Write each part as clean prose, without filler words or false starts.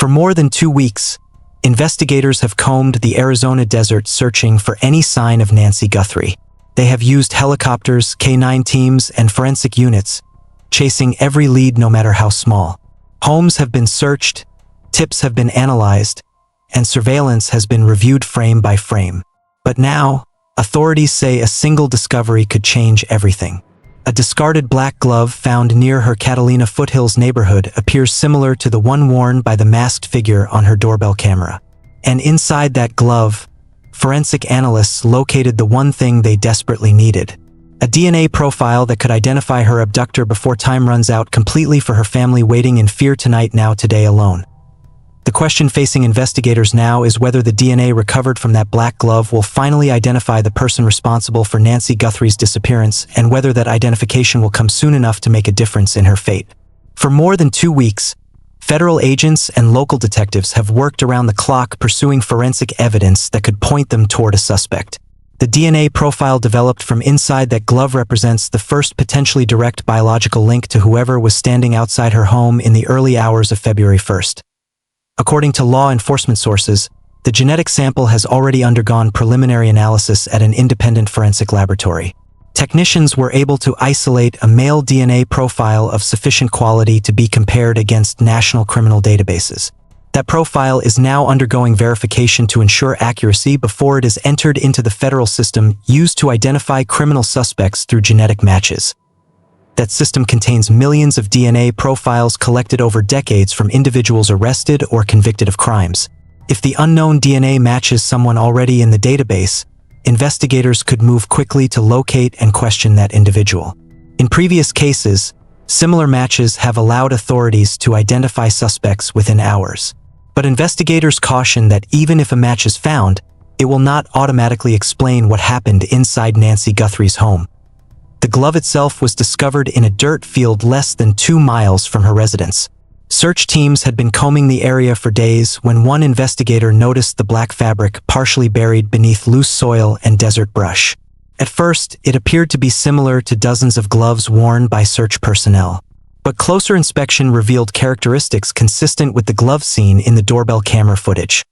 For more than 2 weeks, investigators have combed the Arizona desert searching for any sign of Nancy Guthrie. They have used helicopters, K-9 teams, and forensic units, chasing every lead no matter how small. Homes have been searched, tips have been analyzed, and surveillance has been reviewed frame by frame. But now, authorities say a single discovery could change everything. A discarded black glove found near her Catalina Foothills neighborhood appears similar to the one worn by the masked figure on her doorbell camera. And inside that glove, forensic analysts located the one thing they desperately needed: a DNA profile that could identify her abductor before time runs out completely, for her family waiting in fear tonight, now today alone. The question facing investigators now is whether the DNA recovered from that black glove will finally identify the person responsible for Nancy Guthrie's disappearance, and whether that identification will come soon enough to make a difference in her fate. For more than 2 weeks, federal agents and local detectives have worked around the clock pursuing forensic evidence that could point them toward a suspect. The DNA profile developed from inside that glove represents the first potentially direct biological link to whoever was standing outside her home in the early hours of February 1st. According to law enforcement sources, the genetic sample has already undergone preliminary analysis at an independent forensic laboratory. Technicians were able to isolate a male DNA profile of sufficient quality to be compared against national criminal databases. That profile is now undergoing verification to ensure accuracy before it is entered into the federal system used to identify criminal suspects through genetic matches. That system contains millions of DNA profiles collected over decades from individuals arrested or convicted of crimes. If the unknown DNA matches someone already in the database, investigators could move quickly to locate and question that individual. In previous cases, similar matches have allowed authorities to identify suspects within hours. But investigators caution that even if a match is found, it will not automatically explain what happened inside Nancy Guthrie's home. The glove itself was discovered in a dirt field less than 2 miles from her residence. Search teams had been combing the area for days when one investigator noticed the black fabric partially buried beneath loose soil and desert brush. At first, it appeared to be similar to dozens of gloves worn by search personnel. But closer inspection revealed characteristics consistent with the glove seen in the doorbell camera footage.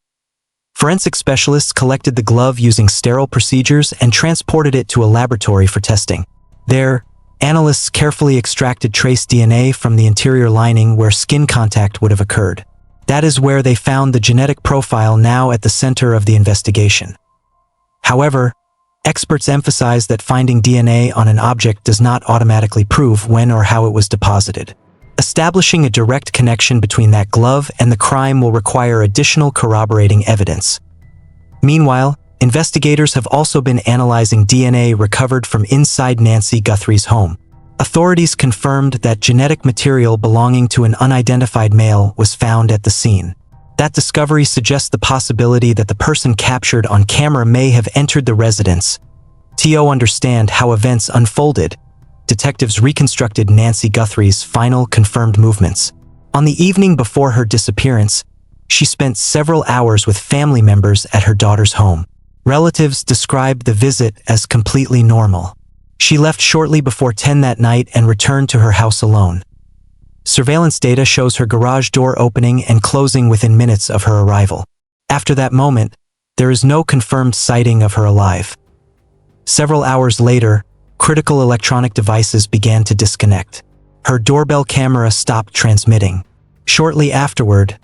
Forensic specialists collected the glove using sterile procedures and transported it to a laboratory for testing. There, analysts carefully extracted trace DNA from the interior lining where skin contact would have occurred. That is where they found the genetic profile now at the center of the investigation. However, experts emphasize that finding DNA on an object does not automatically prove when or how it was deposited. Establishing a direct connection between that glove and the crime will require additional corroborating evidence. Meanwhile, investigators have also been analyzing DNA recovered from inside Nancy Guthrie's home. Authorities confirmed that genetic material belonging to an unidentified male was found at the scene. That discovery suggests the possibility that the person captured on camera may have entered the residence. To understand how events unfolded, detectives reconstructed Nancy Guthrie's final confirmed movements. On the evening before her disappearance, she spent several hours with family members at her daughter's home. Relatives described the visit as completely normal. She left shortly before 10 that night and returned to her house alone. Surveillance data shows her garage door opening and closing within minutes of her arrival. After that moment, there is no confirmed sighting of her alive. Several hours later, critical electronic devices began to disconnect. Her doorbell camera stopped transmitting. Shortly afterward,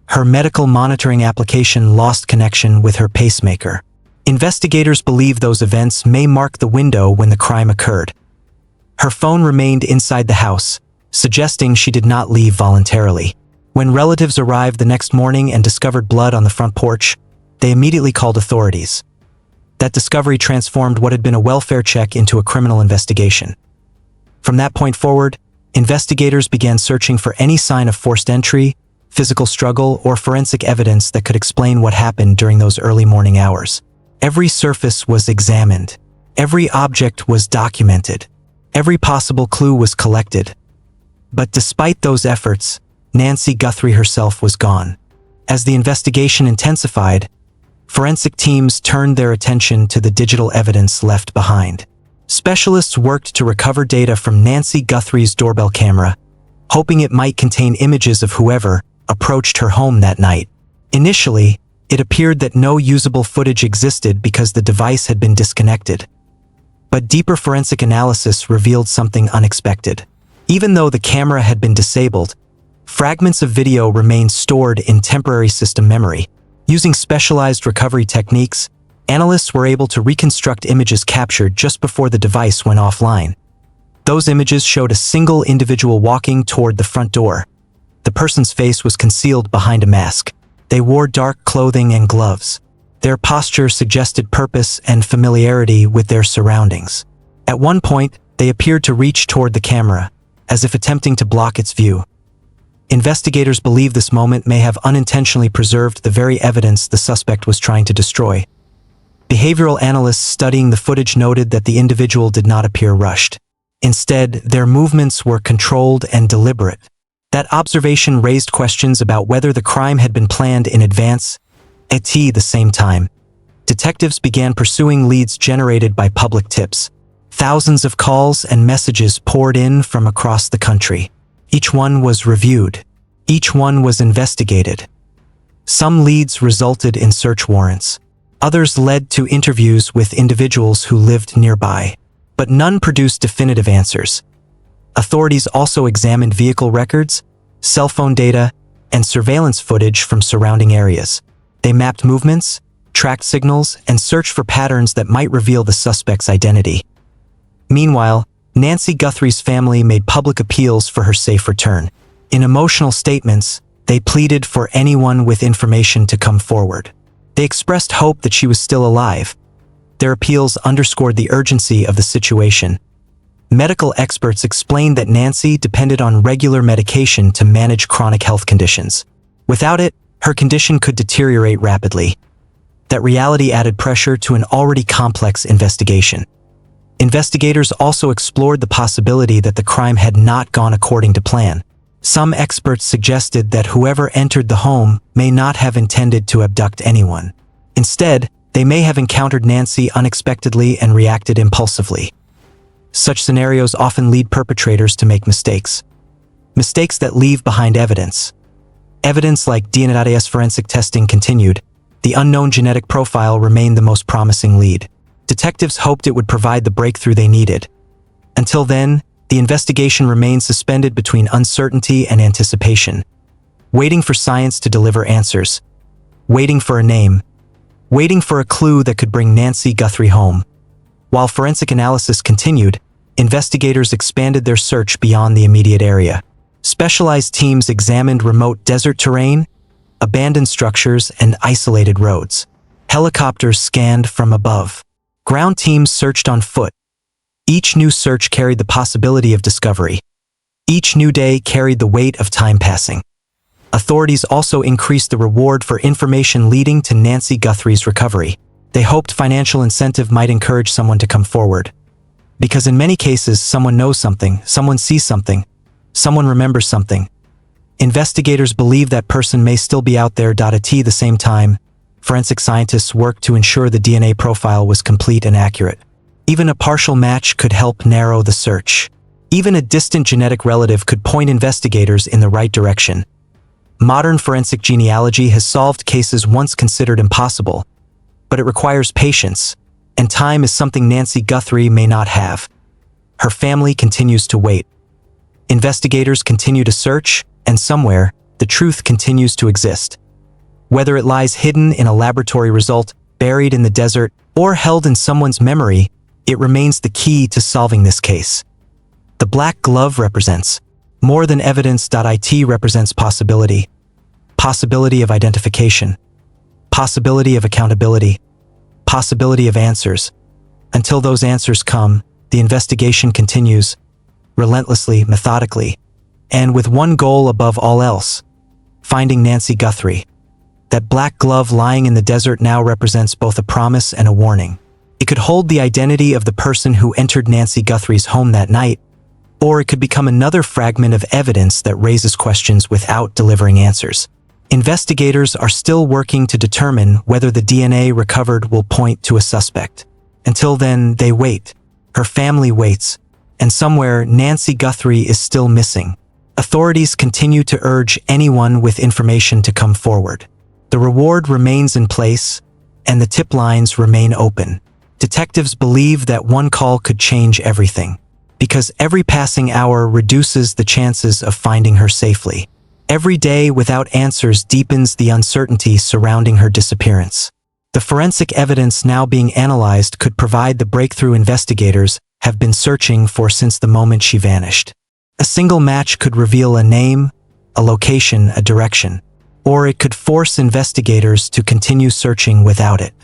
her medical monitoring application lost connection with her pacemaker. Investigators believe those events may mark the window when the crime occurred. Her phone remained inside the house, suggesting she did not leave voluntarily. When relatives arrived the next morning and discovered blood on the front porch, they immediately called authorities. That discovery transformed what had been a welfare check into a criminal investigation. From that point forward, investigators began searching for any sign of forced entry, physical struggle, or forensic evidence that could explain what happened during those early morning hours. Every surface was examined. Every object was documented. Every possible clue was collected. But despite those efforts, Nancy Guthrie herself was gone. As the investigation intensified, forensic teams turned their attention to the digital evidence left behind. Specialists worked to recover data from Nancy Guthrie's doorbell camera, hoping it might contain images of whoever, approached her home that night. Initially, it appeared that no usable footage existed because the device had been disconnected. But deeper forensic analysis revealed something unexpected. Even though the camera had been disabled, fragments of video remained stored in temporary system memory. Using specialized recovery techniques, analysts were able to reconstruct images captured just before the device went offline. Those images showed a single individual walking toward the front door. The person's face was concealed behind a mask. They wore dark clothing and gloves. Their posture suggested purpose and familiarity with their surroundings. At one point, they appeared to reach toward the camera, as if attempting to block its view. Investigators believe this moment may have unintentionally preserved the very evidence the suspect was trying to destroy. Behavioral analysts studying the footage noted that the individual did not appear rushed. Instead, their movements were controlled and deliberate. That observation raised questions about whether the crime had been planned in advance. At the same time, detectives began pursuing leads generated by public tips. Thousands of calls and messages poured in from across the country. Each one was reviewed. Each one was investigated. Some leads resulted in search warrants. Others led to interviews with individuals who lived nearby. But none produced definitive answers. Authorities also examined vehicle records, cell phone data, and surveillance footage from surrounding areas. They mapped movements, tracked signals, and searched for patterns that might reveal the suspect's identity. Meanwhile, Nancy Guthrie's family made public appeals for her safe return. In emotional statements, they pleaded for anyone with information to come forward. They expressed hope that she was still alive. Their appeals underscored the urgency of the situation. Medical experts explained that Nancy depended on regular medication to manage chronic health conditions. Without it, her condition could deteriorate rapidly. That reality added pressure to an already complex investigation. Investigators also explored the possibility that the crime had not gone according to plan. Some experts suggested that whoever entered the home may not have intended to abduct anyone. Instead, they may have encountered Nancy unexpectedly and reacted impulsively. Such scenarios often lead perpetrators to make mistakes. Mistakes that leave behind evidence. Evidence like DNA's forensic testing continued. The unknown genetic profile remained the most promising lead. Detectives hoped it would provide the breakthrough they needed. Until then, the investigation remained suspended between uncertainty and anticipation. Waiting for science to deliver answers. Waiting for a name. Waiting for a clue that could bring Nancy Guthrie home. While forensic analysis continued, investigators expanded their search beyond the immediate area. Specialized teams examined remote desert terrain, abandoned structures, and isolated roads. Helicopters scanned from above. Ground teams searched on foot. Each new search carried the possibility of discovery. Each new day carried the weight of time passing. Authorities also increased the reward for information leading to Nancy Guthrie's recovery. They hoped financial incentive might encourage someone to come forward. Because in many cases, someone knows something, someone sees something, someone remembers something. Investigators believe that person may still be out there. At the same time, forensic scientists worked to ensure the DNA profile was complete and accurate. Even a partial match could help narrow the search. Even a distant genetic relative could point investigators in the right direction. Modern forensic genealogy has solved cases once considered impossible, but it requires patience, and time is something Nancy Guthrie may not have. Her family continues to wait. Investigators continue to search, and somewhere, the truth continues to exist. Whether it lies hidden in a laboratory result, buried in the desert, or held in someone's memory, it remains the key to solving this case. The black glove represents more than evidence. It represents possibility. Possibility of identification. Possibility of accountability. Possibility of answers. Until those answers come, the investigation continues, relentlessly, methodically, and with one goal above all else: finding Nancy Guthrie. That black glove lying in the desert now represents both a promise and a warning. It could hold the identity of the person who entered Nancy Guthrie's home that night, or it could become another fragment of evidence that raises questions without delivering answers. Investigators are still working to determine whether the DNA recovered will point to a suspect. Until then, they wait. Her family waits. And somewhere, Nancy Guthrie is still missing. Authorities continue to urge anyone with information to come forward. The reward remains in place, and the tip lines remain open. Detectives believe that one call could change everything, because every passing hour reduces the chances of finding her safely. Every day without answers deepens the uncertainty surrounding her disappearance. The forensic evidence now being analyzed could provide the breakthrough investigators have been searching for since the moment she vanished. A single match could reveal a name, a location, a direction, or it could force investigators to continue searching without it.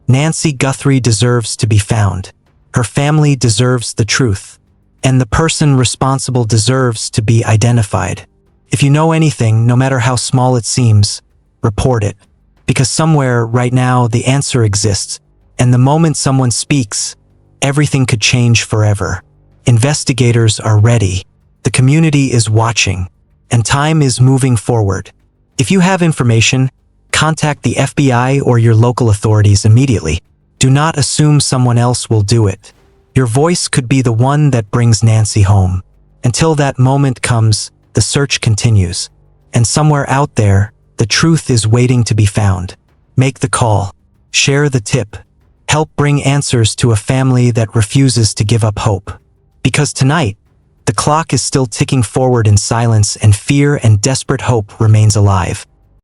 Nancy Guthrie deserves to be found. Her family deserves the truth, and the person responsible deserves to be identified. If you know anything, no matter how small it seems, report it. Because somewhere right now the answer exists, and the moment someone speaks, everything could change forever. Investigators are ready. The community is watching, and time is moving forward. If you have information, contact the FBI or your local authorities immediately. Do not assume someone else will do it. Your voice could be the one that brings Nancy home. Until that moment comes, the search continues. And somewhere out there, the truth is waiting to be found. Make the call. Share the tip. Help bring answers to a family that refuses to give up hope. Because tonight, the clock is still ticking forward in silence, and fear and desperate hope remains alive.